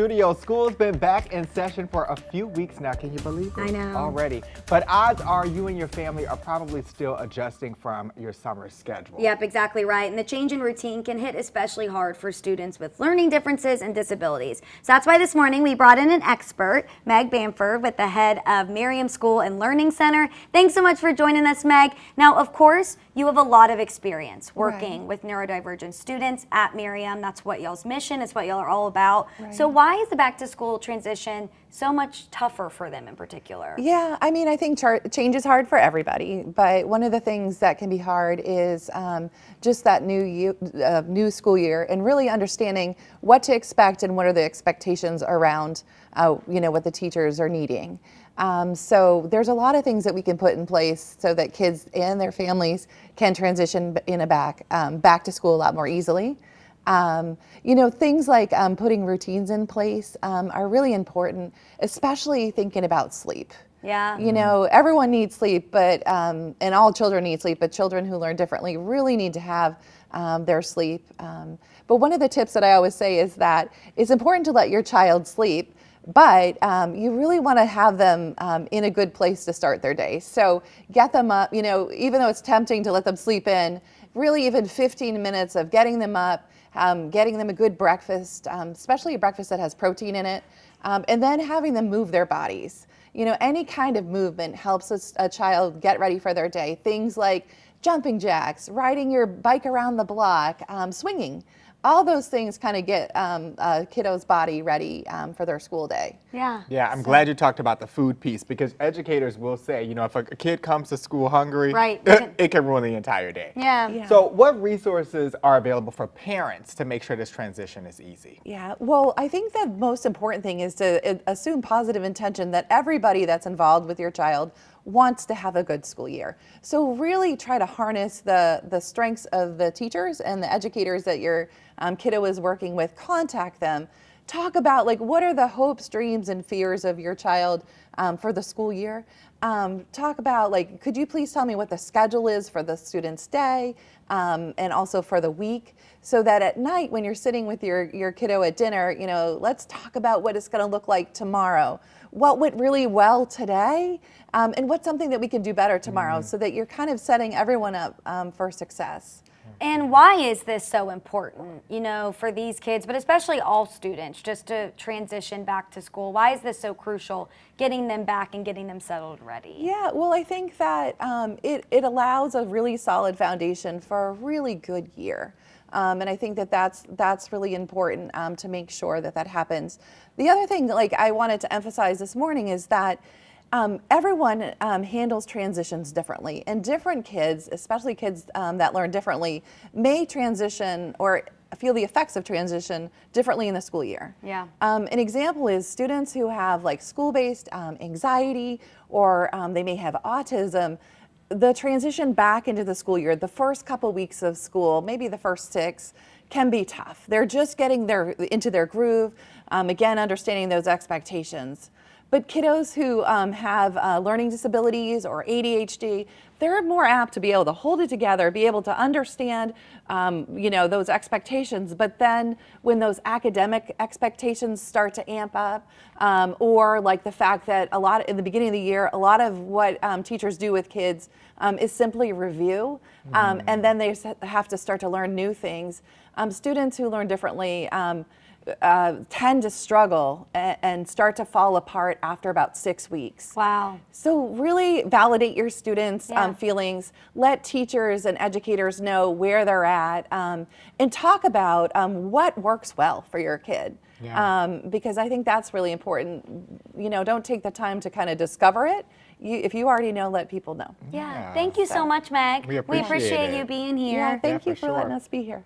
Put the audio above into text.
Studio. School's been back in session for a few weeks now. Can you believe it? I know. Already. But odds are you and your family are probably still adjusting from your summer schedule. Yep, exactly right. And the change in routine can hit especially hard for students with learning differences and disabilities. So that's why this morning we brought in an expert, Meg Bamford, with the head of Miriam School and Learning Center. Thanks so much for joining us, Meg. Now, of course, you have a lot of experience working with neurodivergent students at Miriam. That's what y'all's mission. It's what y'all are all about. So why is the back to school transition so much tougher for them in particular? Yeah, I mean, I think change is hard for everybody, but one of the things that can be hard is just that new school year and really understanding what to expect and what are the expectations around what the teachers are needing. So there's a lot of things that we can put in place so that kids and their families can transition back to school a lot more easily. Things like putting routines in place are really important, especially thinking about sleep. Yeah. Everyone needs sleep, but and all children need sleep, but children who learn differently really need to have their sleep. But one of the tips that I always say is that it's important to let your child sleep, but you really want to have them in a good place to start their day. So get them up, even though it's tempting to let them sleep in, really even 15 minutes of getting them up, getting them a good breakfast, especially a breakfast that has protein in it, and then having them move their bodies. Any kind of movement helps a child get ready for their day. Things like jumping jacks, riding your bike around the block, swinging. All those things kind of get a kiddo's body ready for their school day. Yeah. Yeah, I'm glad you talked about the food piece, because educators will say, if a kid comes to school hungry, it can ruin the entire day. Yeah. So what resources are available for parents to make sure this transition is easy? Yeah, well, I think the most important thing is to assume positive intention that everybody that's involved with your child wants to have a good school year. So really try to harness the strengths of the teachers and the educators that your kiddo is working with. Contact them. Talk about what are the hopes, dreams, and fears of your child for the school year. Talk about could you please tell me what the schedule is for the student's day and also for the week, so that at night when you're sitting with your kiddo at dinner, let's talk about what it's going to look like tomorrow. What went really well today, and what's something that we can do better tomorrow, so that you're kind of setting everyone up for success. And why is this so important, for these kids, but especially all students, just to transition back to school? Why is this so crucial, getting them back and getting them settled ready? Yeah, well, I think that it allows a really solid foundation for a really good year. And I think that's really important to make sure that happens. The other thing I wanted to emphasize this morning is that everyone handles transitions differently, and different kids, especially kids that learn differently, may transition or feel the effects of transition differently in the school year. Yeah. An example is students who have school-based anxiety, or they may have autism. The transition back into the school year, the first couple weeks of school, maybe the first 6, can be tough. They're just getting into their groove, again, understanding those expectations. But kiddos who have learning disabilities or ADHD, they're more apt to be able to hold it together, be able to understand, those expectations. But then when those academic expectations start to amp up, or the fact that in the beginning of the year, a lot of what teachers do with kids is simply review, and then they have to start to learn new things. Students who learn differently tend to struggle and start to fall apart after about 6 weeks. Wow. So really validate your students' feelings, let teachers and educators know where they're at, and talk about what works well for your kid. Yeah. Because I think that's really important. Don't take the time to kind of discover it. If you already know, let people know. Yeah. Thank you so much, Meg. We appreciate you being here. Yeah, thank you for sure. letting us be here.